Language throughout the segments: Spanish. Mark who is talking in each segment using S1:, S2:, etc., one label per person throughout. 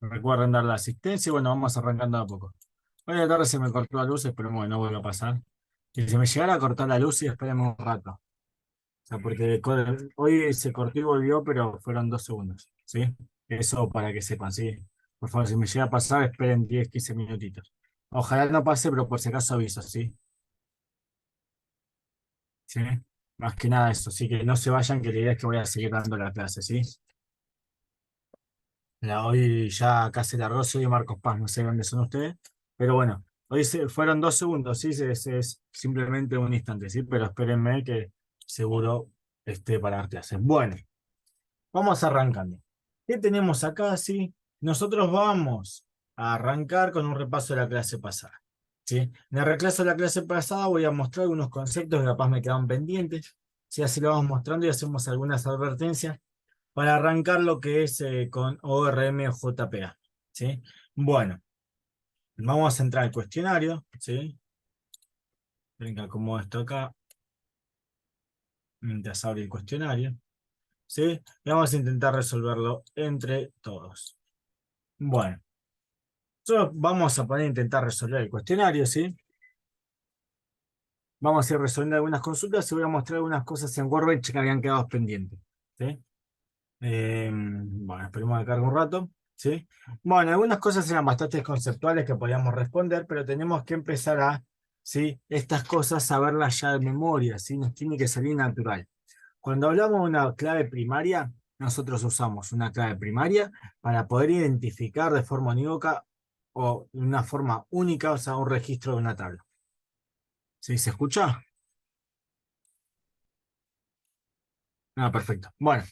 S1: Recuerden dar la asistencia y bueno, vamos arrancando de a poco. Hoy a la tarde se me cortó la luz, esperemos que no vuelva a pasar. Si se me llegara a cortar la luz, y esperemos un rato. O sea, porque hoy se cortó y volvió, pero fueron 2 segundos, ¿sí? Eso para que sepan, ¿sí? Por favor, si me llega a pasar, esperen 10, 15 minutitos. Ojalá no pase, pero por si acaso aviso, ¿sí? ¿Sí? Más que nada eso, sí que no se vayan, que la idea es que voy a seguir dando la clase, ¿sí? Hoy ya acá se largó, soy Marcos Paz, no sé dónde son ustedes, pero bueno, hoy fueron 2 segundos, sí, es simplemente un instante, sí, pero espérenme que seguro esté para dar clases. Bueno, vamos arrancando. ¿Qué tenemos acá? Sí, nosotros vamos a arrancar con un repaso de la clase pasada. ¿Sí? En el repaso de la clase pasada voy a mostrar algunos conceptos que capaz me quedan pendientes, ¿sí? Así lo vamos mostrando y hacemos algunas advertencias para arrancar lo que es con ORM o JPA, ¿sí? Bueno, vamos a entrar al cuestionario, ¿sí? Venga, como esto acá, mientras abre el cuestionario, ¿sí? Y vamos a intentar resolverlo entre todos. Bueno, nosotros vamos a poner a intentar resolver el cuestionario, ¿sí? Vamos a ir resolviendo algunas consultas y voy a mostrar algunas cosas en Workbench que habían quedado pendientes, ¿sí? Bueno, esperemos que cargue un rato, ¿sí? Bueno, algunas cosas eran bastante conceptuales que podíamos responder, pero tenemos que empezar a, ¿sí? Estas cosas saberlas ya de memoria, ¿sí? Nos tiene que salir natural. Cuando hablamos de una clave primaria, nosotros usamos una clave primaria para poder identificar de forma unívoca o de una forma única, o sea, un registro de una tabla. ¿Sí? ¿Se escucha? Ah, perfecto. Bueno.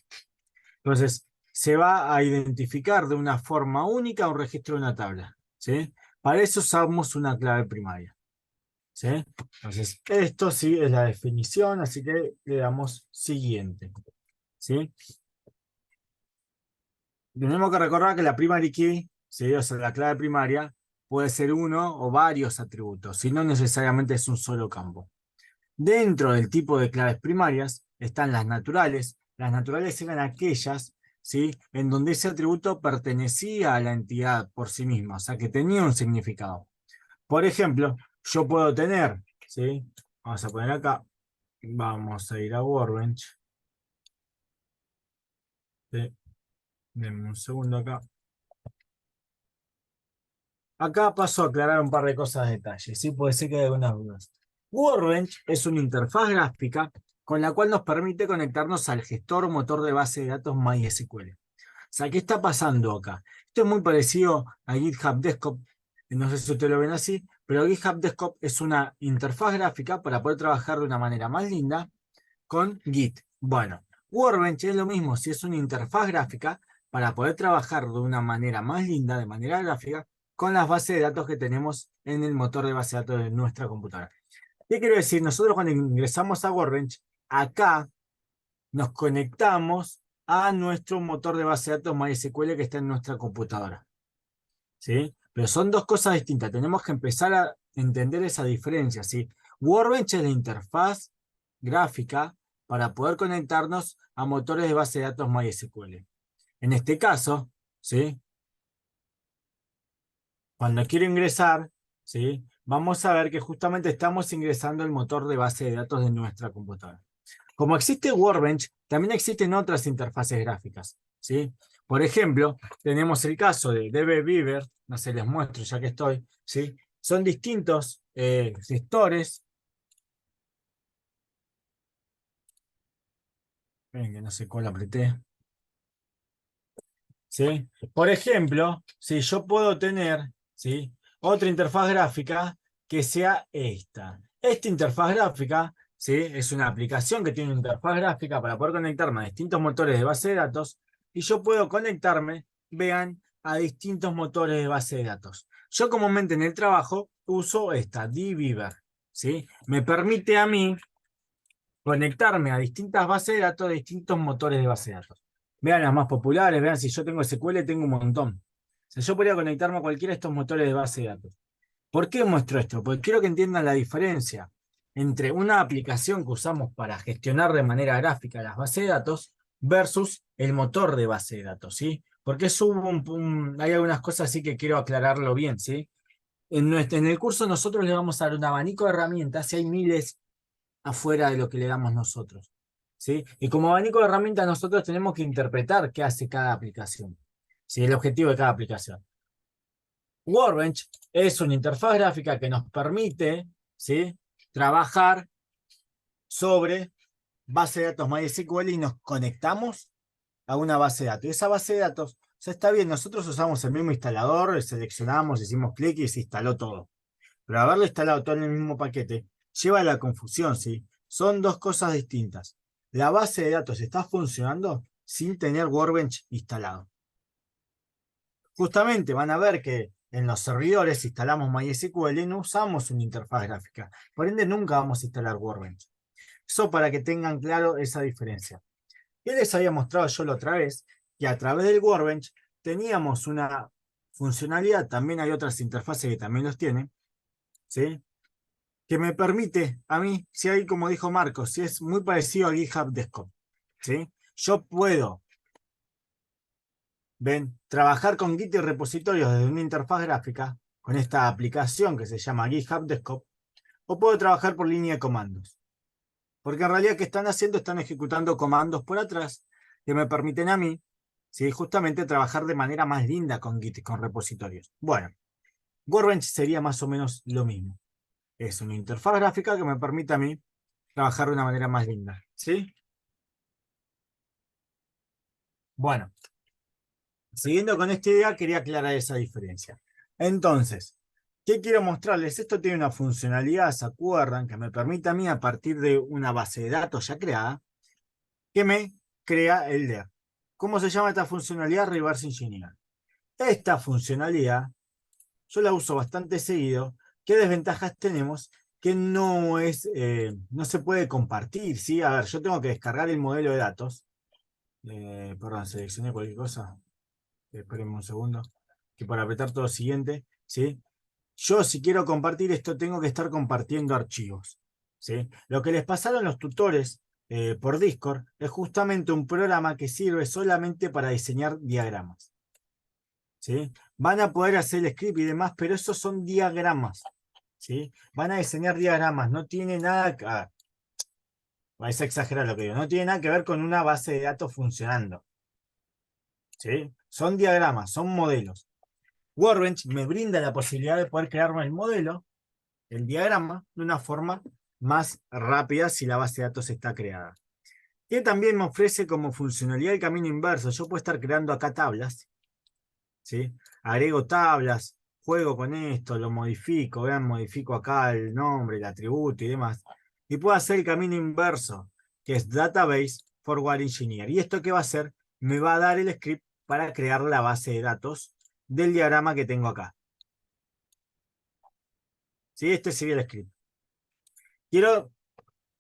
S1: Entonces, se va a identificar de una forma única un registro de una tabla, ¿sí? Para eso usamos una clave primaria, ¿sí? Entonces, esto sí es la definición, así que le damos siguiente, ¿sí? Tenemos que recordar que la primary key, ¿sí? O sea, la clave primaria, puede ser uno o varios atributos, si no necesariamente es un solo campo. Dentro del tipo de claves primarias están las naturales. Las naturales eran aquellas, ¿sí? En donde ese atributo pertenecía a la entidad por sí misma, o sea, que tenía un significado. Por ejemplo, yo puedo tener, ¿sí? Vamos a poner acá, vamos a ir a Workbench, ¿sí? Denme un segundo acá. Acá paso a aclarar un par de cosas de detalle, ¿sí? Puede ser que haya algunas dudas. Workbench es una interfaz gráfica con la cual nos permite conectarnos al gestor motor de base de datos MySQL. O sea, ¿qué está pasando acá? Esto es muy parecido a GitHub Desktop, no sé si ustedes lo ven así, pero GitHub Desktop es una interfaz gráfica para poder trabajar de una manera más linda con Git. Bueno, Workbench es lo mismo, si es una interfaz gráfica para poder trabajar de una manera más linda, de manera gráfica, con las bases de datos que tenemos en el motor de base de datos de nuestra computadora. ¿Qué quiero decir? Nosotros cuando ingresamos a Workbench, acá nos conectamos a nuestro motor de base de datos MySQL que está en nuestra computadora, ¿sí? Pero son dos cosas distintas. Tenemos que empezar a entender esa diferencia, ¿sí? Workbench es la interfaz gráfica para poder conectarnos a motores de base de datos MySQL. En este caso, ¿sí? Cuando quiero ingresar, ¿sí? Vamos a ver que justamente estamos ingresando el motor de base de datos de nuestra computadora. Como existe Workbench, también existen otras interfaces gráficas, ¿sí? Por ejemplo, tenemos el caso de DB no se les muestro ya que estoy, ¿sí? Son distintos gestores. Ven que no sé cuál apreté, ¿sí? Por ejemplo, si yo puedo tener, ¿sí? Otra interfaz gráfica que sea esta. Esta interfaz gráfica, ¿sí? Es una aplicación que tiene una interfaz gráfica para poder conectarme a distintos motores de base de datos y yo puedo conectarme, vean, a distintos motores de base de datos. Yo comúnmente en el trabajo uso esta, dbeaver, ¿sí? Me permite a mí conectarme a distintas bases de datos de distintos motores de base de datos. Vean las más populares, vean si yo tengo SQL, tengo un montón. O sea, yo podría conectarme a cualquiera de estos motores de base de datos. ¿Por qué muestro esto? Porque quiero que entiendan la diferencia entre una aplicación que usamos para gestionar de manera gráfica las bases de datos versus el motor de base de datos, ¿sí? porque hay algunas cosas así que quiero aclararlo bien, ¿sí? En el curso nosotros le vamos a dar un abanico de herramientas y hay miles afuera de lo que le damos nosotros, ¿sí? Y como abanico de herramientas nosotros tenemos que interpretar qué hace cada aplicación, ¿sí? El objetivo de cada aplicación. Workbench es una interfaz gráfica que nos permite, ¿sí?, trabajar sobre base de datos MySQL y nos conectamos a una base de datos. Y esa base de datos, o sea, está bien, nosotros usamos el mismo instalador, seleccionamos, hicimos clic y se instaló todo. Pero haberlo instalado todo en el mismo paquete lleva a la confusión, ¿sí? Son dos cosas distintas. La base de datos está funcionando sin tener Workbench instalado. Justamente van a ver que en los servidores instalamos MySQL y no usamos una interfaz gráfica. Por ende, nunca vamos a instalar Workbench. Eso para que tengan claro esa diferencia. Ya les había mostrado yo la otra vez que a través del Workbench teníamos una funcionalidad, también hay otras interfaces que también los tienen, ¿sí?, que me permite a mí, si hay, como dijo Marcos, si es muy parecido a GitHub Desktop, ¿sí? Yo puedo, ven, trabajar con Git y repositorios desde una interfaz gráfica, con esta aplicación que se llama GitHub Desktop, o puedo trabajar por línea de comandos. Porque en realidad, ¿qué están haciendo? Están ejecutando comandos por atrás que me permiten a mí, ¿sí?, justamente trabajar de manera más linda con Git y con repositorios. Bueno, Workbench sería más o menos lo mismo. Es una interfaz gráfica que me permite a mí trabajar de una manera más linda, ¿sí? Bueno, siguiendo con esta idea, quería aclarar esa diferencia. Entonces, ¿qué quiero mostrarles? Esto tiene una funcionalidad, ¿se acuerdan? Que me permite a mí, a partir de una base de datos ya creada, que me crea el DER. ¿Cómo se llama esta funcionalidad? Reverse Engineer. Esta funcionalidad, yo la uso bastante seguido. ¿Qué desventajas tenemos? Que no se puede compartir, ¿sí? A ver, yo tengo que descargar el modelo de datos. Perdón, seleccioné cualquier cosa. Espérenme un segundo. Que para apretar todo siguiente, ¿sí? Yo, si quiero compartir esto, tengo que estar compartiendo archivos, ¿sí? Lo que les pasaron los tutores por Discord es justamente un programa que sirve solamente para diseñar diagramas, ¿sí? Van a poder hacer el script y demás, pero esos son diagramas, ¿sí? Van a diseñar diagramas, no tiene nada que... vais a exagerar lo que digo, no tiene nada que ver con una base de datos funcionando, ¿sí? Son diagramas, son modelos. Workbench me brinda la posibilidad de poder crearme el modelo, el diagrama, de una forma más rápida si la base de datos está creada. Que también me ofrece como funcionalidad el camino inverso. Yo puedo estar creando acá tablas, ¿sí? Agrego tablas, juego con esto, lo modifico, vean, modifico acá el nombre, el atributo y demás. Y puedo hacer el camino inverso, que es Database Forward Engineer. ¿Y esto qué va a hacer? Me va a dar el script para crear la base de datos del diagrama que tengo acá. ¿Sí? Este sería el script. Quiero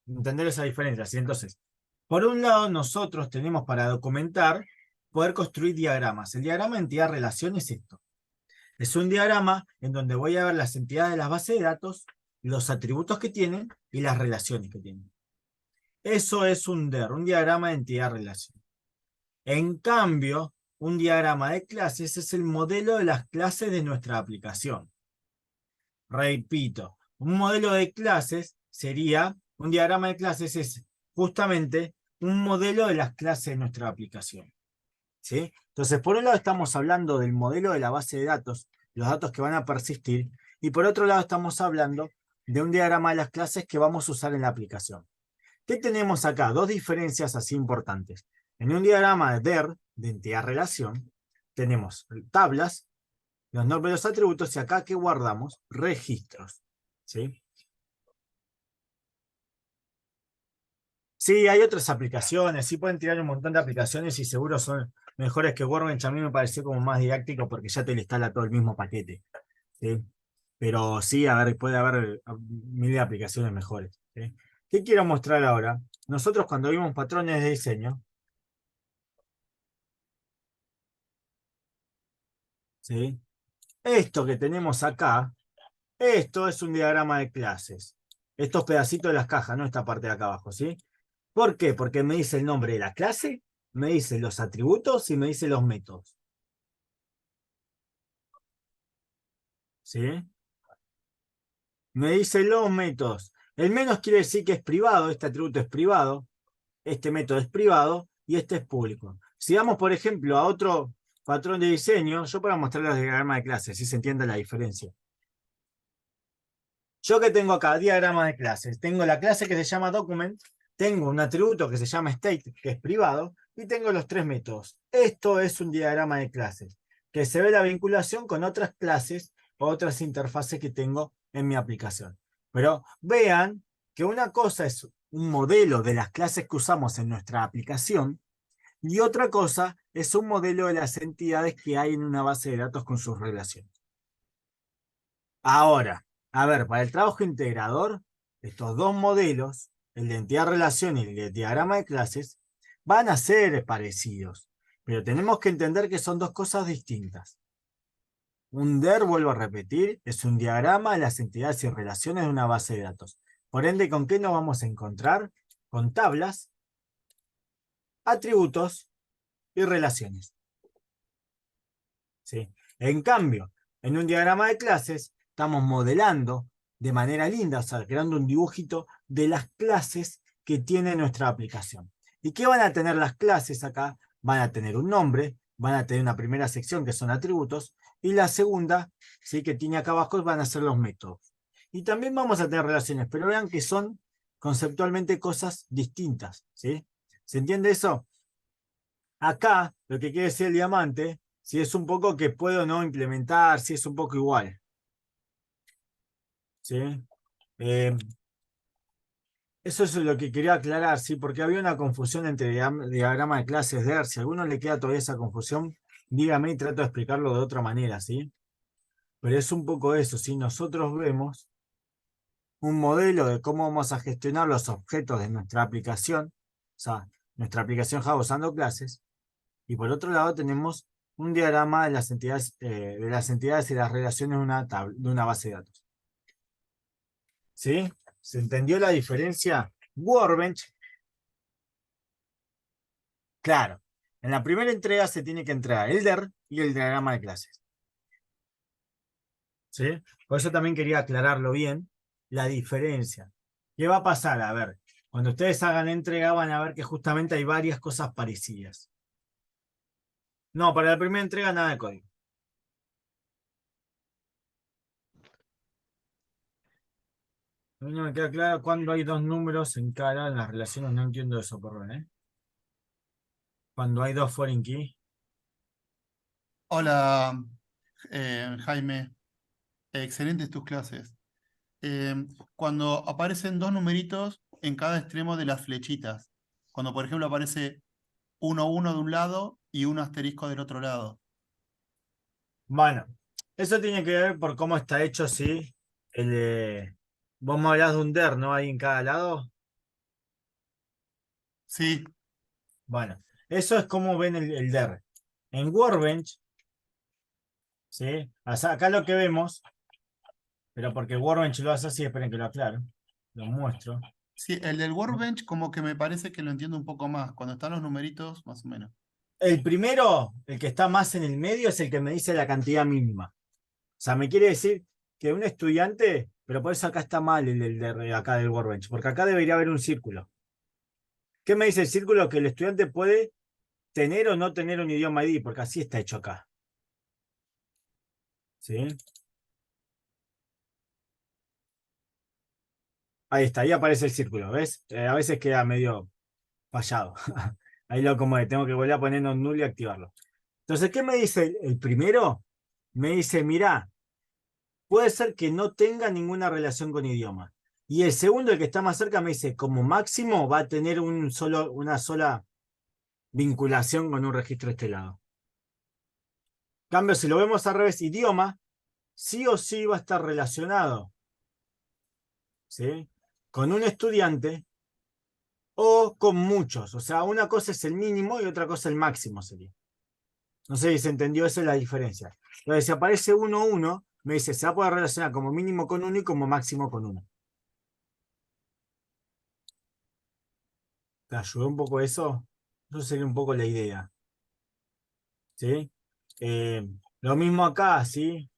S1: entender esa diferencia, ¿sí? Entonces, por un lado, nosotros tenemos para documentar, poder construir diagramas. El diagrama de entidad-relación es esto. Es un diagrama en donde voy a ver las entidades de las bases de datos, los atributos que tienen y las relaciones que tienen. Eso es un DER, un diagrama de entidad-relación. En cambio, un diagrama de clases es el modelo de las clases de nuestra aplicación. Repito, un modelo de clases sería, un diagrama de clases es justamente un modelo de las clases de nuestra aplicación, ¿sí? Entonces, por un lado estamos hablando del modelo de la base de datos, los datos que van a persistir, y por otro lado estamos hablando de un diagrama de las clases que vamos a usar en la aplicación. ¿Qué tenemos acá? Dos diferencias así importantes. En un diagrama de DER, de entidad-relación, tenemos tablas, los nombres de los atributos, y acá que guardamos registros, ¿sí? Sí, hay otras aplicaciones, sí pueden tirar un montón de aplicaciones y seguro son mejores que Workbench. A mí me pareció como más didáctico porque ya te le instala todo el mismo paquete, ¿sí? Pero sí, a ver, puede haber mil de aplicaciones mejores, ¿sí? ¿Qué quiero mostrar ahora? Nosotros cuando vimos patrones de diseño, ¿sí? Esto que tenemos acá, esto es un diagrama de clases. Estos pedacitos de las cajas, no esta parte de acá abajo, ¿sí? ¿Por qué? Porque me dice el nombre de la clase, me dice los atributos y me dice los métodos. ¿sí? Me dice los métodos. El menos quiere decir que es privado, este atributo es privado, este método es privado y este es público. Si vamos, por ejemplo, a otro patrón de diseño, yo para mostrar los diagramas de clase, así se entiende la diferencia. Yo que tengo acá, diagrama de clases, tengo la clase que se llama document, tengo un atributo que se llama state, que es privado, y tengo los tres métodos. Esto es un diagrama de clases, que se ve la vinculación con otras clases o otras interfaces que tengo en mi aplicación. Pero vean que una cosa es un modelo de las clases que usamos en nuestra aplicación y otra cosa es un modelo de las entidades que hay en una base de datos con sus relaciones. Ahora, a ver, para el trabajo integrador, estos dos modelos, el de entidad-relación y el de diagrama de clases, van a ser parecidos, pero tenemos que entender que son dos cosas distintas. Un DER, vuelvo a repetir, es un diagrama de las entidades y relaciones de una base de datos. Por ende, ¿con qué nos vamos a encontrar? Con tablas, atributos y relaciones. ¿Sí? En cambio, en un diagrama de clases, estamos modelando de manera linda, o sea, creando un dibujito de las clases que tiene nuestra aplicación. ¿Y qué van a tener las clases acá? Van a tener un nombre, van a tener una primera sección que son atributos, y la segunda, ¿sí?, que tiene acá abajo, van a ser los métodos. Y también vamos a tener relaciones, pero vean que son conceptualmente cosas distintas, ¿sí? ¿Se entiende eso? Acá, lo que quiere decir el diamante, si es un poco que puedo no implementar, si es un poco igual. ¿Sí? Eh, Eso es lo que quería aclarar, ¿sí? Porque había una confusión entre diagrama de clases DER. Si a alguno le queda todavía esa confusión, dígame y trato de explicarlo de otra manera, ¿sí? Pero es un poco eso, si nosotros vemos un modelo de cómo vamos a gestionar los objetos de nuestra aplicación, o sea, nuestra aplicación Java usando clases, y por otro lado tenemos un diagrama de las entidades y las relaciones de una base de datos. ¿Sí? ¿Se entendió la diferencia? Workbench, claro. En la primera entrega se tiene que entregar el DER y el diagrama de clases. ¿Sí? Por eso también quería aclararlo bien, la diferencia. ¿Qué va a pasar? A ver, cuando ustedes hagan entrega van a ver que justamente hay varias cosas parecidas. No, para la primera entrega nada de código. A mí no me queda claro cuando hay dos números en cara en las relaciones, no entiendo eso, perdón, ¿eh? Cuando hay dos foreign key.
S2: Hola, Jaime. Excelentes tus clases. Eh, Cuando aparecen dos numeritos en cada extremo de las flechitas, cuando por ejemplo aparece 1 de un lado y un asterisco del otro lado.
S1: Bueno, eso tiene que ver por cómo está hecho, sí. Vos me hablás de un DER, ¿no? Ahí en cada lado.
S2: Sí,
S1: Bueno, eso es como ven el DER. En Workbench, ¿sí? O sea, acá lo que vemos, pero porque Workbench lo hace así, esperen que lo aclaro. Lo muestro.
S2: sí, el del Workbench como que me parece que lo entiendo un poco más. Cuando están los numeritos, más o menos.
S1: El primero, el que está más en el medio, es el que me dice la cantidad mínima. O sea, me quiere decir que un estudiante, pero por eso acá está mal el de acá del Workbench, porque acá debería haber un círculo. ¿Qué me dice el círculo? Que el estudiante puede tener o no tener un idioma ID, porque así está hecho acá. ¿Sí? Ahí está, ahí aparece el círculo, ¿ves? A veces queda medio fallado. Ahí lo acomodé, tengo que volver a ponerlo en null y activarlo. Entonces, ¿qué me dice el primero? Me dice, mirá, puede ser que no tenga ninguna relación con idioma. Y el segundo, el que está más cerca, me dice, como máximo va a tener una sola vinculación con un registro de este lado. En cambio, si lo vemos al revés, idioma, sí o sí va a estar relacionado, ¿sí?, con un estudiante o con muchos. O sea, una cosa es el mínimo y otra cosa el máximo sería. No sé si se entendió, esa es la diferencia. Entonces, si aparece 1, 1, me dice, se va a poder relacionar como mínimo con uno y como máximo con uno. ¿Te ayudó un poco eso? Eso sería un poco la idea. ¿Sí? Lo mismo acá, ¿sí?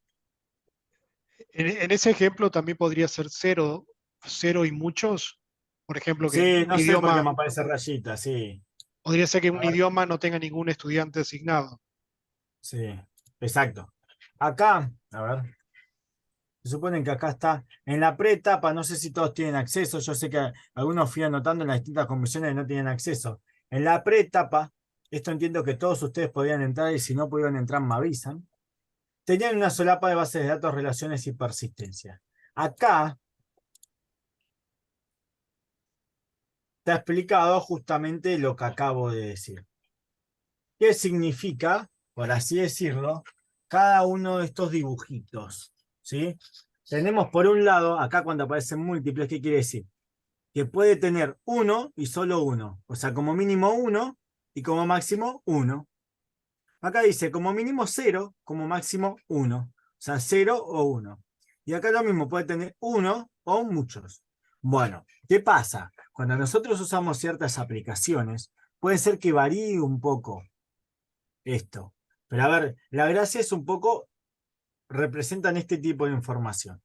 S3: En ese ejemplo también podría ser cero, cero y muchos. Por ejemplo, que
S1: Sí,
S3: un
S1: no sé por qué
S3: idioma,
S1: me aparece rayita, sí.
S3: podría ser que
S1: A
S3: un
S1: ver,
S3: idioma no tenga ningún estudiante asignado.
S1: sí, exacto. Acá, a ver, se supone que acá está en la preetapa, no sé si todos tienen acceso, yo sé que algunos fui anotando en las distintas comisiones que no tienen acceso. En la preetapa, esto entiendo que todos ustedes podían entrar y si no pudieron entrar me avisan. Tenían una solapa de bases de datos, relaciones y persistencia. Acá está explicado justamente lo que acabo de decir. ¿Qué significa, por así decirlo, cada uno de estos dibujitos? ¿Sí? Tenemos por un lado, acá cuando aparecen múltiples, ¿qué quiere decir? Que puede tener uno y solo uno. O sea, como mínimo uno y como máximo uno. Acá dice como mínimo cero, como máximo uno. O sea, cero o uno. Y acá lo mismo, puede tener uno o muchos. Bueno, ¿qué pasa? Cuando nosotros usamos ciertas aplicaciones, puede ser que varíe un poco esto. Pero a ver, la gracia es un poco, representan este tipo de información.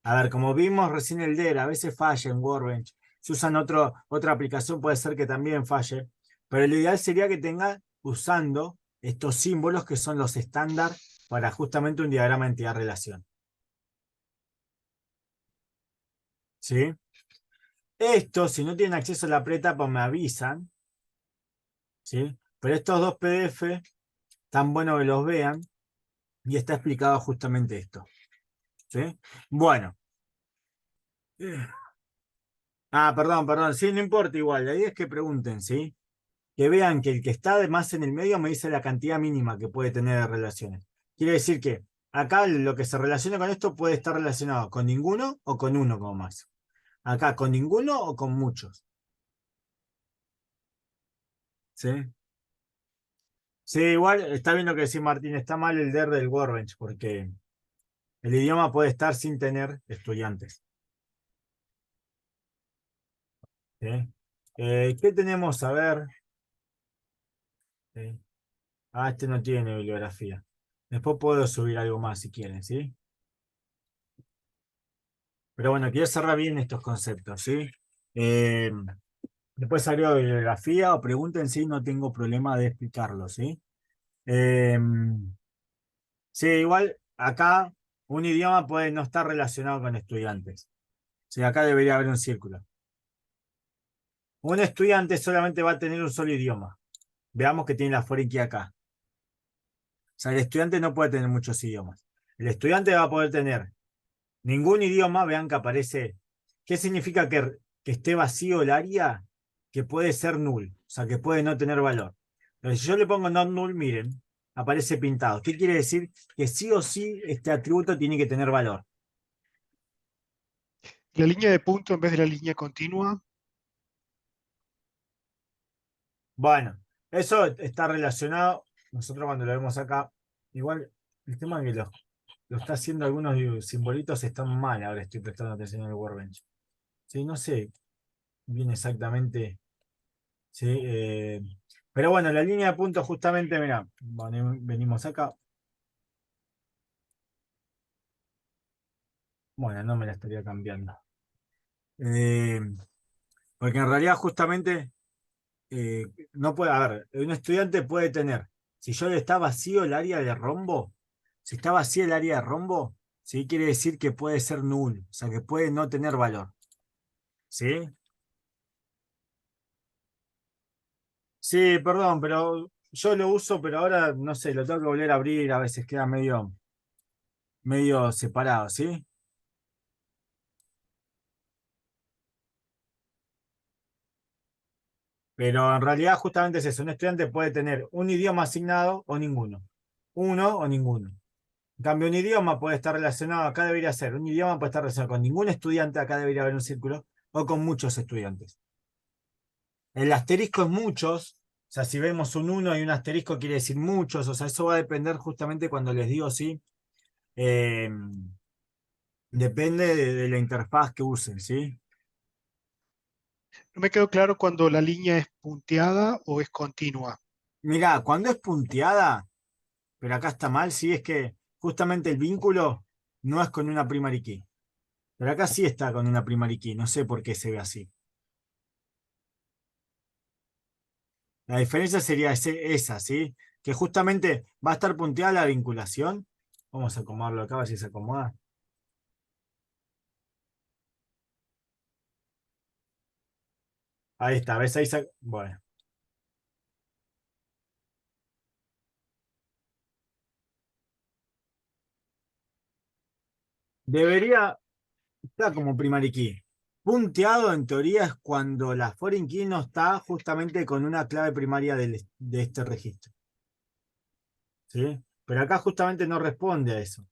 S1: A ver, como vimos recién el DER, a veces falla en Workbench. Si usan otra aplicación puede ser que también falle. Pero lo ideal sería que tenga usando estos símbolos que son los estándar para justamente un diagrama de entidad-relación. ¿Sí? Esto, si no tienen acceso a la preetapa, me avisan. ¿Sí? Pero estos dos PDF, tan bueno que los vean. Y está explicado justamente esto. ¿Sí? Bueno. Ah, perdón. Sí, no importa igual. La idea es que pregunten, ¿sí? Que vean que el que está más en el medio me dice la cantidad mínima que puede tener de relaciones. Quiere decir que acá lo que se relaciona con esto puede estar relacionado con ninguno o con uno como máximo. Acá con ninguno o con muchos. ¿Sí? Sí, igual está bien lo que decía Martín, está mal el DER del Workbench porque el idioma puede estar sin tener estudiantes. ¿Sí? ¿Qué tenemos? A ver. ¿Sí? Ah, este no tiene bibliografía. Después puedo subir algo más si quieren, ¿sí? Pero bueno, quiero cerrar bien estos conceptos, ¿sí? Eh, Después agrego bibliografía o pregunten si no tengo problema de explicarlo, ¿sí? Eh, sí, igual acá un idioma puede no estar relacionado con estudiantes. Sí, acá debería haber un círculo. Un estudiante solamente va a tener un solo idioma. Veamos que tiene la forinqui acá. O sea, el estudiante no puede tener muchos idiomas. El estudiante va a poder tener ningún idioma, vean que aparece. ¿Qué significa que esté vacío el área? Que puede ser null, o sea, que puede no tener valor. Entonces, si yo le pongo not null, miren, aparece pintado. ¿Qué quiere decir? Que sí o sí este atributo tiene que tener valor.
S3: La línea de punto en vez de la línea continua.
S1: Bueno, eso está relacionado. Nosotros cuando lo vemos acá, igual el tema es que lo está haciendo algunos simbolitos están mal. Ahora estoy prestando atención al Workbench. Sí, no sé bien exactamente. Sí, pero bueno, la línea de puntos justamente, mira, venimos acá. Bueno, no me la estaría cambiando. Eh, Porque en realidad justamente eh, no puede, a ver, un estudiante puede tener, si yo le está vacío el área de rombo, si está vacío el área de rombo, sí quiere decir que puede ser null, o sea que puede no tener valor. ¿Sí? Sí, perdón, pero yo lo uso, pero ahora no sé, lo tengo que volver a abrir, a veces queda medio separado, ¿sí? Pero en realidad justamente es eso, un estudiante puede tener un idioma asignado o ninguno. Uno o ninguno. En cambio, un idioma puede estar relacionado, acá debería ser, un idioma puede estar relacionado con ningún estudiante, acá debería haber un círculo, o con muchos estudiantes. El asterisco es muchos, o sea, si vemos un uno y un asterisco quiere decir muchos, o sea, eso va a depender justamente cuando les digo sí, eh, depende de la interfaz que usen, ¿sí?
S3: No me quedó claro cuando la línea es punteada o es continua.
S1: Mirá, cuando es punteada, pero acá está mal, sí, es que justamente el vínculo no es con una primary key. Pero acá sí está con una primary key, no sé por qué se ve así. La diferencia sería esa, ¿sí? Que justamente va a estar punteada la vinculación. Vamos a acomodarlo acá, a ver si se acomoda. Ahí está, ¿ves? Ahí se... Bueno. Debería estar como primary key. Punteado en teoría es cuando la foreign key no está justamente con una clave primaria de este registro. ¿Sí? Pero acá justamente no responde a eso.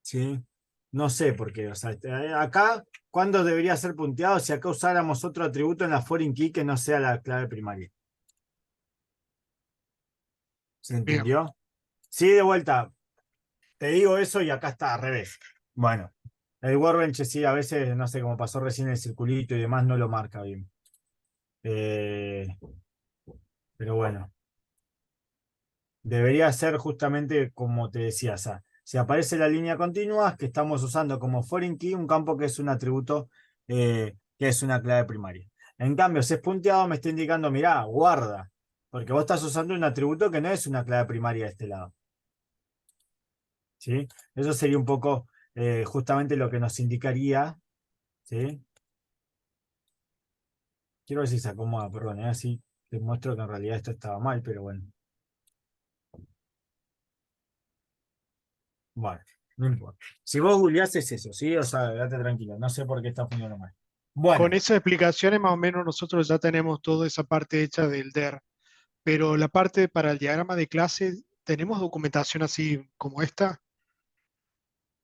S1: ¿Sí? No sé por qué. O sea, acá, ¿cuándo debería ser punteado si acá usáramos otro atributo en la foreign key que no sea la clave primaria? ¿Se
S3: Bien,
S1: entendió? Sí, de vuelta. Te digo eso y acá está al revés. Bueno, el Workbench sí, a veces, no sé, cómo pasó recién el circulito y demás, no lo marca bien. Eh, pero bueno, debería ser justamente como te decía, o sea, si aparece la línea continua, es que estamos usando como foreign key un campo que es un atributo que es una clave primaria. En cambio, si es punteado, me está indicando, mirá, guarda, porque vos estás usando un atributo que no es una clave primaria de este lado. ¿Sí? Eso sería un poco justamente lo que nos indicaría, ¿sí? Quiero ver si se acomoda, perdón, así te muestro que en realidad esto estaba mal, pero bueno. Bueno, no importa. Si vos googleás es eso, ¿sí? O sea, quédate tranquilo, no sé por qué está funcionando mal.
S3: con
S1: Bueno,
S3: esas explicaciones más o menos nosotros ya tenemos toda esa parte hecha del DER, pero la parte para el diagrama de clase, ¿tenemos documentación así como esta?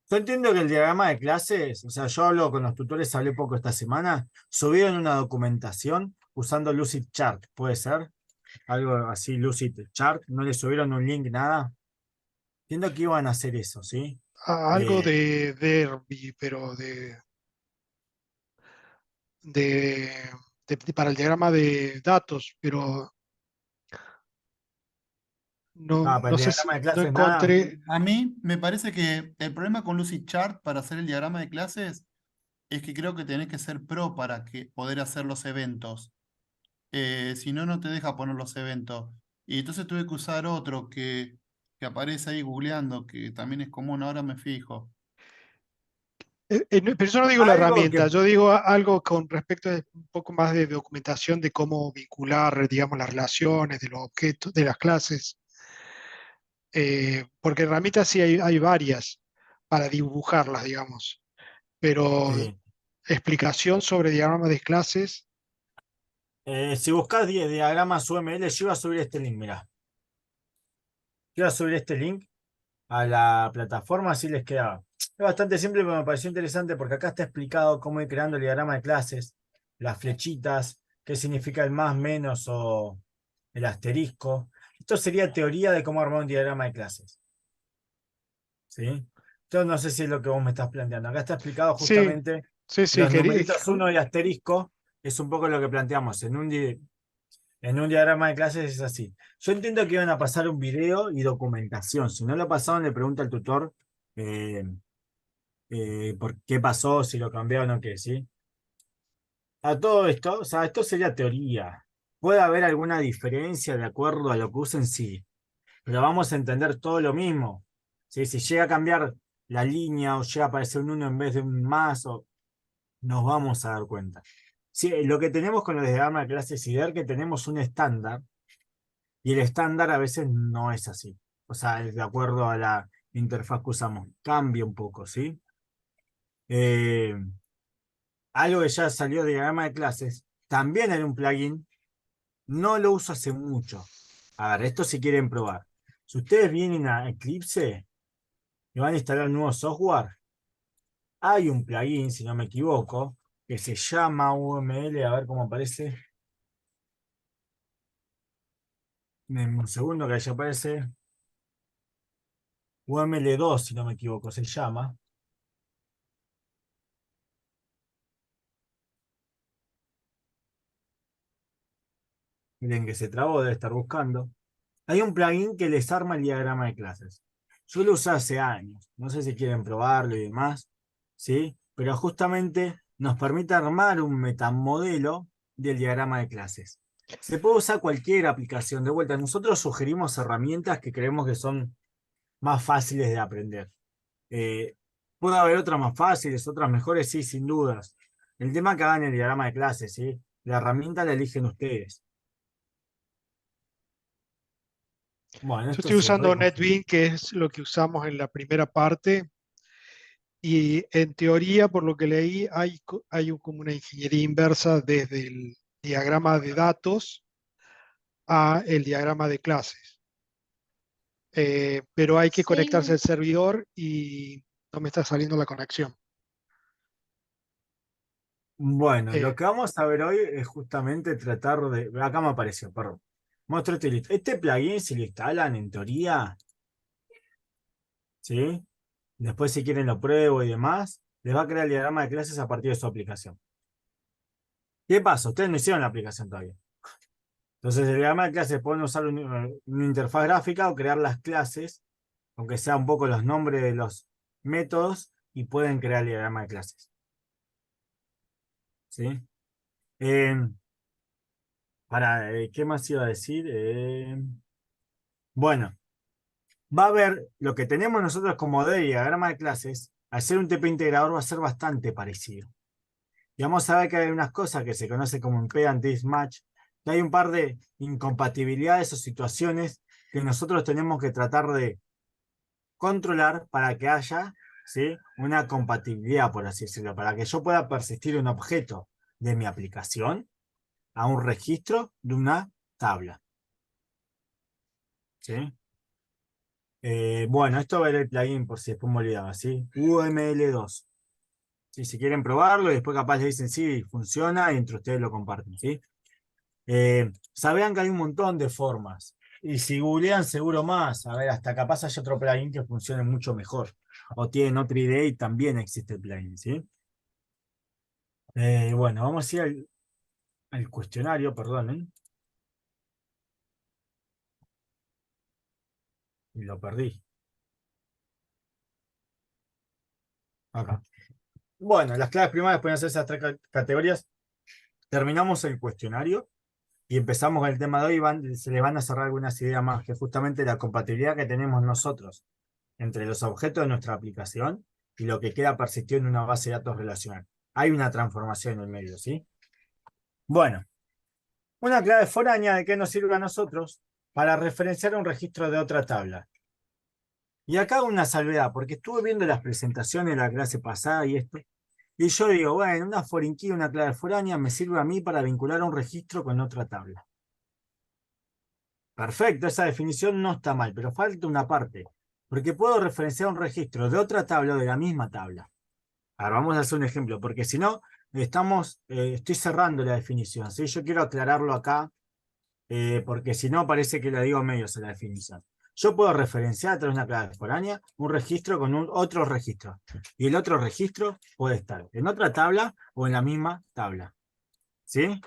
S1: yo entiendo que el diagrama de clases, o sea, yo hablo con los tutores, hablé poco esta semana, subieron una documentación usando Lucid Chart, ¿puede ser? Algo así, Lucid Chart, no le subieron un link, nada. Entiendo que iban a hacer eso, ¿sí?
S3: Algo
S1: Eh,
S3: de Derby, pero de, para el diagrama de datos, pero no,
S1: para
S3: no
S1: el
S3: sé si
S1: diagrama de
S3: no
S1: clases, nada.
S3: encontré.
S2: A mí me parece que el problema con Lucid Chart para hacer el diagrama de clases es que creo que tenés que ser pro para poder hacer los eventos. Si no, no te deja poner los eventos. Y entonces tuve que usar otro que aparece ahí googleando, que también es común, ahora me fijo.
S3: Pero yo no digo la
S1: Algo
S3: herramienta,
S1: que,
S3: yo digo algo con respecto a un poco más de documentación de cómo vincular, digamos, las relaciones de los objetos, de las clases. Porque herramientas sí hay varias para dibujarlas, digamos, pero
S1: sí.
S3: explicación sobre diagramas de clases.
S1: Si buscas diagramas UML, yo iba a subir este link, mirá. Yo iba a subir este link a la plataforma, así les quedaba. Es bastante simple, pero me pareció interesante porque acá está explicado cómo ir creando el diagrama de clases, las flechitas, qué significa el más, menos o el asterisco. Esto sería teoría de cómo armar un diagrama de clases. ¿Sí? Yo no sé si es lo que vos me estás planteando. Acá está explicado
S3: Sí,
S1: justamente
S3: sí, sí,
S1: los numeritos 1 y asterisco. Es un poco lo que planteamos en un diagrama de clases es así. Yo entiendo que iban a pasar un video y documentación. Si no lo pasaron, le pregunta al tutor eh, por qué pasó, si lo cambiaron o qué, ¿sí? A todo esto, o sea, esto sería teoría. Puede haber alguna diferencia de acuerdo a lo que usen, sí, pero vamos a entender todo lo mismo. ¿Sí? Si llega a cambiar la línea o llega a aparecer un uno en vez de un más, o, nos vamos a dar cuenta. Sí, lo que tenemos con los diagramas de clases y ver que tenemos un estándar. Y el estándar a veces no es así. O sea, es de acuerdo a la interfaz que usamos. Cambia un poco, ¿sí? Eh, algo que ya salió de diagrama de clases, también en un plugin, no lo uso hace mucho. A ver, esto si quieren probar. Si ustedes vienen a Eclipse y van a instalar nuevo software, hay un plugin, si no me equivoco, que se llama UML, a ver cómo aparece. En un segundo que ahí aparece. UML2, si no me equivoco, se llama. Miren que se trabó, debe estar buscando. Hay un plugin que les arma el diagrama de clases. Yo lo usé hace años. No sé si quieren probarlo y demás, ¿sí? Pero justamente nos permite armar un metamodelo del diagrama de clases. Se puede usar cualquier aplicación. De vuelta, nosotros sugerimos herramientas que creemos que son más fáciles de aprender. Eh, Puede haber otras más fáciles, otras mejores, sí, sin dudas. El tema que hagan el diagrama de clases, ¿sí? La herramienta la eligen ustedes. Bueno,
S3: Yo
S1: esto
S3: estoy
S1: se
S3: usando
S1: reconfigura.
S3: NetBeans, que es lo que usamos en la primera parte, y en teoría, por lo que leí, hay como una ingeniería inversa desde el diagrama de datos a el diagrama de clases. Pero hay que conectarse
S4: Sí,
S3: al servidor y no me está saliendo la conexión.
S1: Bueno, lo
S3: Eh,
S1: que vamos a ver hoy es justamente tratar de. Acá me apareció, perdón. Muestro este listo. Este plugin, si lo instalan en teoría, ¿sí? Después, si quieren, lo pruebo y demás, les va a crear el diagrama de clases a partir de su aplicación. ¿Qué pasa? Ustedes no hicieron la aplicación todavía. Entonces, el diagrama de clases pueden usar una interfaz gráfica o crear las clases, aunque sea un poco los nombres de los métodos, y pueden crear el diagrama de clases. ¿Sí? Eh, ¿Qué más iba a decir? Bueno. Va a ver lo que tenemos nosotros como diagrama de clases, al ser un TP integrador va a ser bastante parecido. Y vamos a ver que hay unas cosas que se conoce como impedance mismatch, que hay un par de incompatibilidades o situaciones que nosotros tenemos que tratar de controlar para que haya, ¿sí?, una compatibilidad, por así decirlo, para que yo pueda persistir un objeto de mi aplicación a un registro de una tabla. ¿Sí? Bueno, esto va a ver el plugin por si después me olvidaba, ¿sí? UML2. ¿Sí? Si quieren probarlo y después capaz le dicen sí, funciona y entre ustedes lo comparten, ¿sí? Saben que hay un montón de formas. Y si googlean seguro más, a ver, hasta capaz hay otro plugin que funcione mucho mejor. O tienen otra idea y también existe el plugin, ¿sí? Bueno, vamos a ir al cuestionario, perdonen. Y lo perdí. Acá. Bueno, las claves primarias pueden ser esas tres categorías. Terminamos el cuestionario. Y empezamos con el tema de hoy, se les van a cerrar algunas ideas más, que justamente la compatibilidad que tenemos nosotros entre los objetos de nuestra aplicación y lo que queda persistido en una base de datos relacional. Hay una transformación en el medio, ¿sí? Bueno, una clave foránea de qué nos sirve a nosotros para referenciar un registro de otra tabla. Y acá hago una salvedad, porque estuve viendo las presentaciones de la clase pasada y esto, y yo digo, bueno, una foreign key, una clave foránea me sirve a mí para vincular un registro con otra tabla. Perfecto, esa definición no está mal, pero falta una parte, porque puedo referenciar un registro de otra tabla o de la misma tabla. Ahora vamos a hacer un ejemplo, porque si no, estoy cerrando la definición, ¿sí? Yo quiero aclararlo acá, porque si no parece que la digo a medios en la definición. Yo puedo referenciar a través de una clave foránea un registro con otro registro, y el otro registro puede estar en otra tabla o en la misma tabla, ¿sí?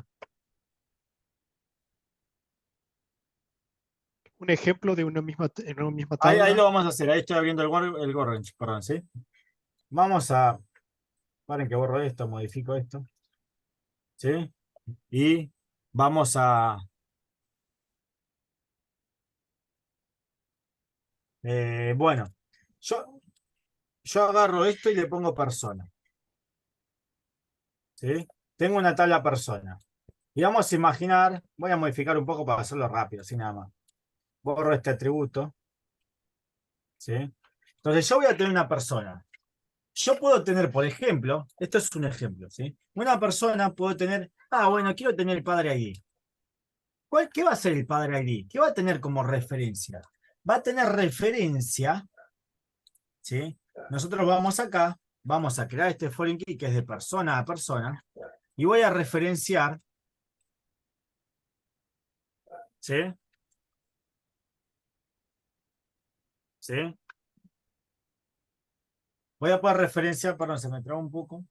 S3: un ejemplo de en una misma
S1: Ahí lo
S3: tabla.
S1: vamos a hacer, ahí estoy abriendo el Gorange, perdón, ¿sí? Vamos a. Paren que borro esto, modifico esto. ¿Sí? Y vamos a. Bueno, yo agarro esto y le pongo persona. ¿Sí? Tengo una tabla persona. Y vamos a imaginar, voy a modificar un poco para hacerlo rápido, así nada más. Borro este atributo. ¿Sí? Entonces yo voy a tener una persona. Yo puedo tener, por ejemplo, esto es un ejemplo, ¿sí? Una persona puedo tener, bueno, quiero tener el padre ID. ¿Qué va a ser el padre ID? ¿Qué va a tener como referencia? Va a tener referencia, ¿sí? Nosotros vamos acá, vamos a crear este foreign key que es de persona a persona, y voy a referenciar, ¿sí? ¿Sí? Voy a poder referenciar, perdón, se me traba un poco,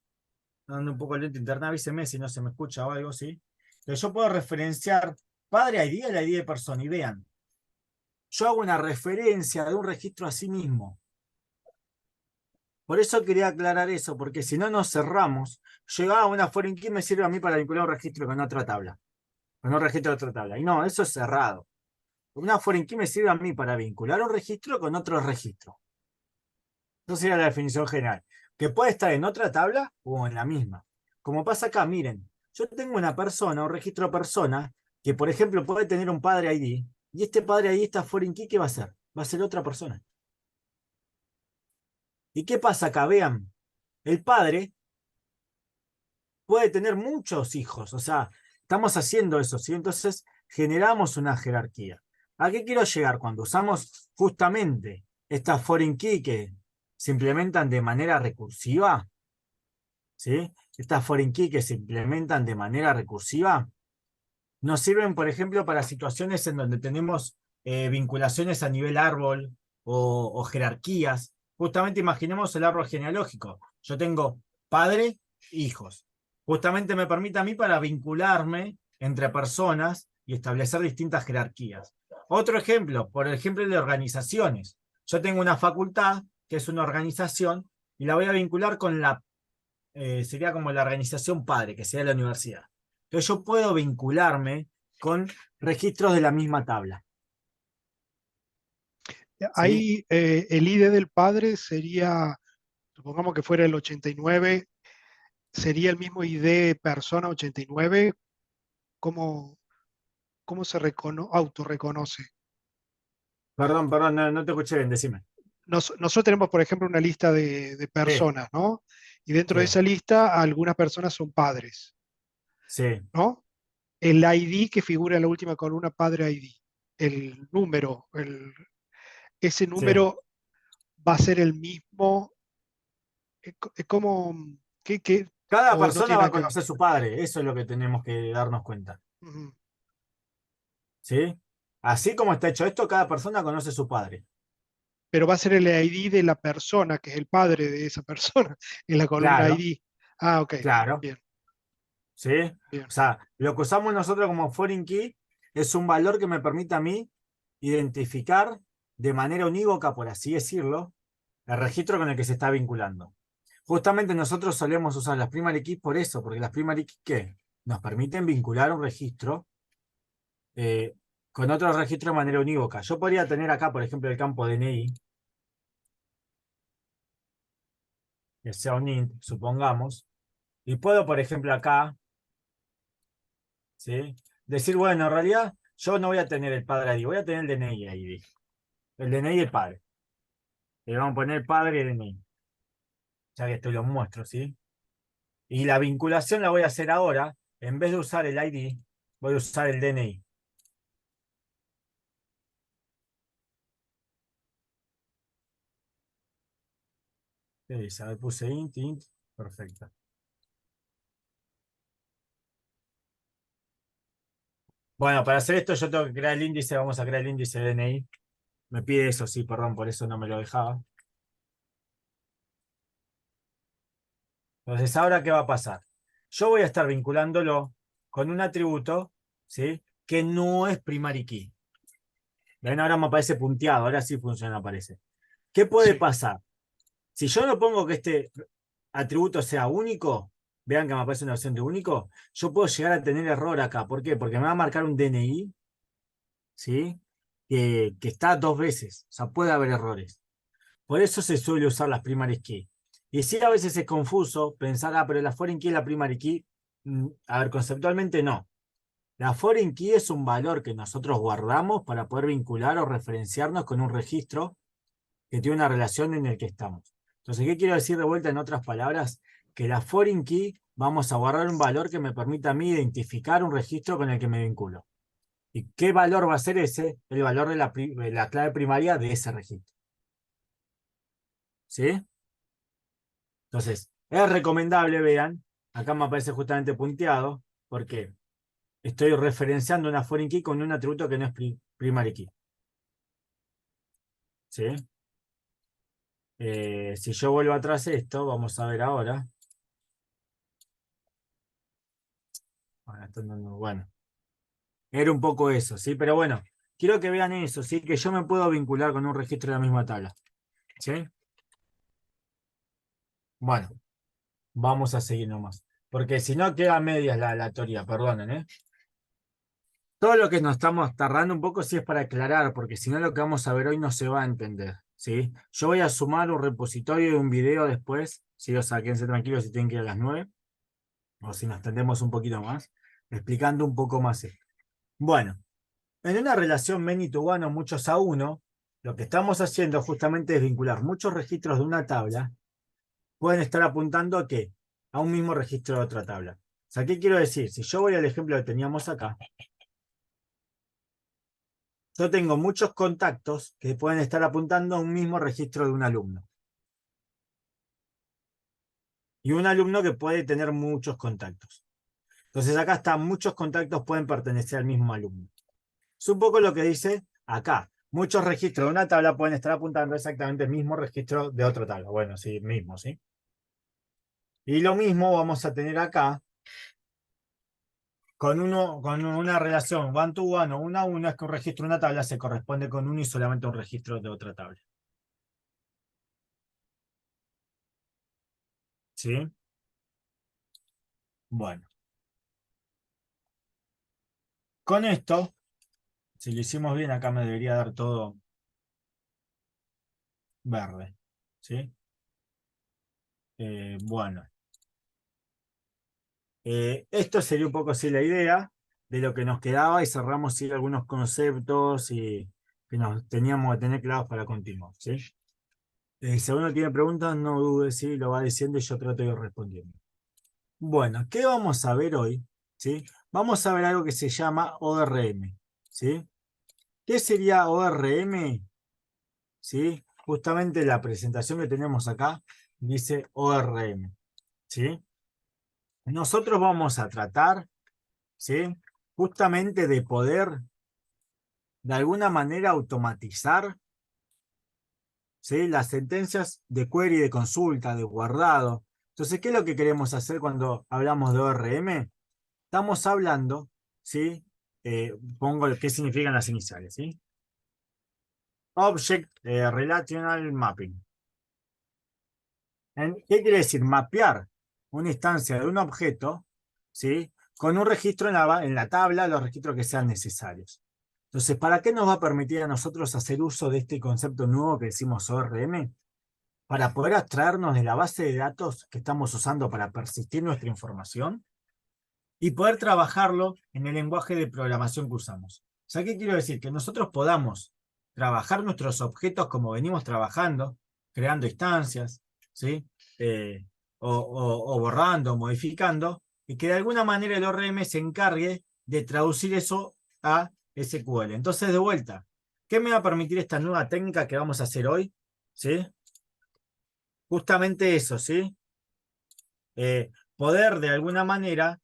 S1: dando un poco lento interna, avíseme si no se me escucha o algo, ¿sí? Entonces yo puedo referenciar padre ID al ID de persona, y vean, yo hago una referencia de un registro a sí mismo. Por eso quería aclarar eso, porque si no nos cerramos, llegaba una foreign key me sirve a mí para vincular un registro con otra tabla, con un registro de otra tabla. Y no, eso es cerrado. Una foreign key me sirve a mí para vincular un registro con otro registro. Esa sería la definición general. Que puede estar en otra tabla o en la misma. Como pasa acá, miren, yo tengo una persona, un registro persona, que por ejemplo puede tener un padre ID, y este padre ID, esta foreign key, ¿qué va a ser? Va a ser otra persona. ¿Y qué pasa acá? Vean, el padre puede tener muchos hijos, o sea, estamos haciendo eso, ¿sí? Entonces generamos una jerarquía. ¿A qué quiero llegar? Cuando usamos justamente estas foreign key que se implementan de manera recursiva, ¿sí? Estas foreign key que se implementan de manera recursiva, nos sirven, por ejemplo, para situaciones en donde tenemos vinculaciones a nivel árbol o jerarquías. Justamente imaginemos el árbol genealógico. Yo tengo padre, hijos. Justamente me permite a mí para vincularme entre personas y establecer distintas jerarquías. Otro ejemplo, por ejemplo, de organizaciones. Yo tengo una facultad, que es una organización, y la voy a vincular con sería como la organización padre, que sería la universidad. Entonces yo puedo vincularme con registros de la misma tabla. ¿Sí?
S3: Ahí el ID del padre sería, supongamos que fuera el 89, sería el mismo ID persona 89. ¿Cómo, cómo se autorreconoce?
S1: Perdón, no te escuché bien, decime.
S3: Nosotros tenemos, por ejemplo, una lista de
S1: Sí,
S3: personas, ¿no? Y dentro de
S1: sí,
S3: esa lista, algunas personas son padres,
S1: sí,
S3: ¿no? El ID que figura en la última columna, padre ID, el número, ese
S1: sí.
S3: número va a ser el mismo, como, ¿qué?
S1: Cada
S3: O no
S1: persona
S3: tiene
S1: va a
S3: nada que ver.
S1: conocer su padre, eso es lo que tenemos que darnos cuenta.
S3: Ujú.
S1: ¿Sí? Así como está hecho esto, cada persona conoce su padre.
S3: Pero va a ser el ID de la persona, que es el padre de esa persona, en la columna
S1: Claro,
S3: ID. Ah, ok,
S1: claro.
S3: bien,
S1: ¿Sí?
S3: bien.
S1: O sea, lo que usamos nosotros como foreign key es un valor que me permite a mí identificar de manera unívoca, por así decirlo, el registro con el que se está vinculando. Justamente nosotros solemos usar las primary keys por eso, porque las primary keys ¿qué? Nos permiten vincular un registro eh, con otro registro de manera unívoca. Yo podría tener acá, por ejemplo, el campo DNI, que sea un int, supongamos, y puedo, por ejemplo, acá, ¿sí? Decir, bueno, en realidad yo no voy a tener el padre ID, voy a tener el DNI ID. El DNI del padre. Le vamos a poner padre y DNI. Ya que esto lo muestro, ¿sí? Y la vinculación la voy a hacer ahora. En vez de usar el ID, voy a usar el DNI. ¿Qué dice? A ver, puse int. Perfecto. Bueno, para hacer esto yo tengo que crear el índice. Vamos a crear el índice DNI. Me pide eso, sí, perdón, por eso no me lo dejaba. Entonces, ¿ahora qué va a pasar? Yo voy a estar vinculándolo con un atributo, ¿sí? Que no es primary key. ¿Ven? Ahora me aparece punteado, ahora sí funciona, aparece. ¿Qué puede
S3: Sí.
S1: pasar? Si yo no pongo que este atributo sea único, vean que me aparece una opción de único, yo puedo llegar a tener error acá. ¿Por qué? Porque me va a marcar un DNI, ¿sí? Que está dos veces. O sea, puede haber errores. Por eso se suele usar las primary key. Y sí, a veces es confuso pensar, pero la foreign key es la primary key. A ver, conceptualmente no. La foreign key es un valor que nosotros guardamos para poder vincular o referenciarnos con un registro que tiene una relación en el que estamos. Entonces, ¿qué quiero decir de vuelta en otras palabras? Que la foreign key vamos a guardar un valor que me permita a mí identificar un registro con el que me vinculo. ¿Y qué valor va a ser ese? El valor de la clave primaria de ese registro. ¿Sí? Entonces, es recomendable, vean, acá me aparece justamente punteado, porque estoy referenciando una foreign key con un atributo que no es primary key. ¿Sí? Si yo vuelvo atrás esto, vamos a ver ahora. Bueno, era un poco eso, ¿sí? Pero bueno, quiero que vean eso, ¿sí? Que yo me puedo vincular con un registro de la misma tabla. ¿Sí? Bueno, vamos a seguir nomás. Porque si no queda a medias la teoría, perdonen, ¿eh? Todo lo que nos estamos tardando un poco sí es para aclarar, porque si no lo que vamos a ver hoy no se va a entender, ¿sí? Yo voy a sumar un repositorio y un video después, ¿sí? O sea, quédense tranquilos si tienen que ir a las 9, o si nos tendemos un poquito más, explicando un poco más esto. Bueno, en una relación many to one o muchos a uno, lo que estamos haciendo justamente es vincular muchos registros de una tabla, pueden estar apuntando a qué, a un mismo registro de otra tabla. O sea, ¿qué quiero decir? Si yo voy al ejemplo que teníamos acá, yo tengo muchos contactos que pueden estar apuntando a un mismo registro de un alumno. Y un alumno que puede tener muchos contactos. Entonces acá están, muchos contactos pueden pertenecer al mismo alumno. Es un poco lo que dice acá. Muchos registros de una tabla pueden estar apuntando exactamente el mismo registro de otra tabla. Bueno, sí, mismo, ¿sí? Y lo mismo vamos a tener acá con una relación one to one o uno a uno, es que un registro de una tabla se corresponde con uno y solamente un registro de otra tabla. ¿Sí? Bueno. Con esto, si lo hicimos bien, acá me debería dar todo verde. ¿Sí? Bueno. Esto sería un poco así la idea de lo que nos quedaba y cerramos sí, algunos conceptos y que nos teníamos que tener claros para continuar. ¿Sí? Si alguno tiene preguntas, no dude, sí, lo va diciendo y yo trato de ir respondiendo. Bueno, ¿qué vamos a ver hoy? ¿Sí? Vamos a ver algo que se llama ORM. ¿Sí? ¿Qué sería ORM? ¿Sí? Justamente la presentación que tenemos acá dice ORM. ¿Sí? Nosotros vamos a tratar, ¿sí? Justamente de poder, de alguna manera, automatizar, ¿sí? Las sentencias de query, de consulta, de guardado. Entonces, ¿qué es lo que queremos hacer cuando hablamos de ORM? Estamos hablando, ¿sí? Pongo qué significan las iniciales, ¿sí? Object Relational Mapping. ¿Qué quiere decir? Mapear una instancia de un objeto, ¿sí? Con un registro en la tabla, los registros que sean necesarios. Entonces, ¿para qué nos va a permitir a nosotros hacer uso de este concepto nuevo que decimos ORM? Para poder abstraernos de la base de datos que estamos usando para persistir nuestra información y poder trabajarlo en el lenguaje de programación que usamos. O sea, ¿qué quiero decir? Que nosotros podamos trabajar nuestros objetos como venimos trabajando, creando instancias, ¿sí? O borrando, modificando, y que de alguna manera el ORM se encargue de traducir eso a SQL. Entonces, de vuelta, ¿qué me va a permitir esta nueva técnica que vamos a hacer hoy? ¿Sí? Justamente eso, ¿sí? Poder de alguna manera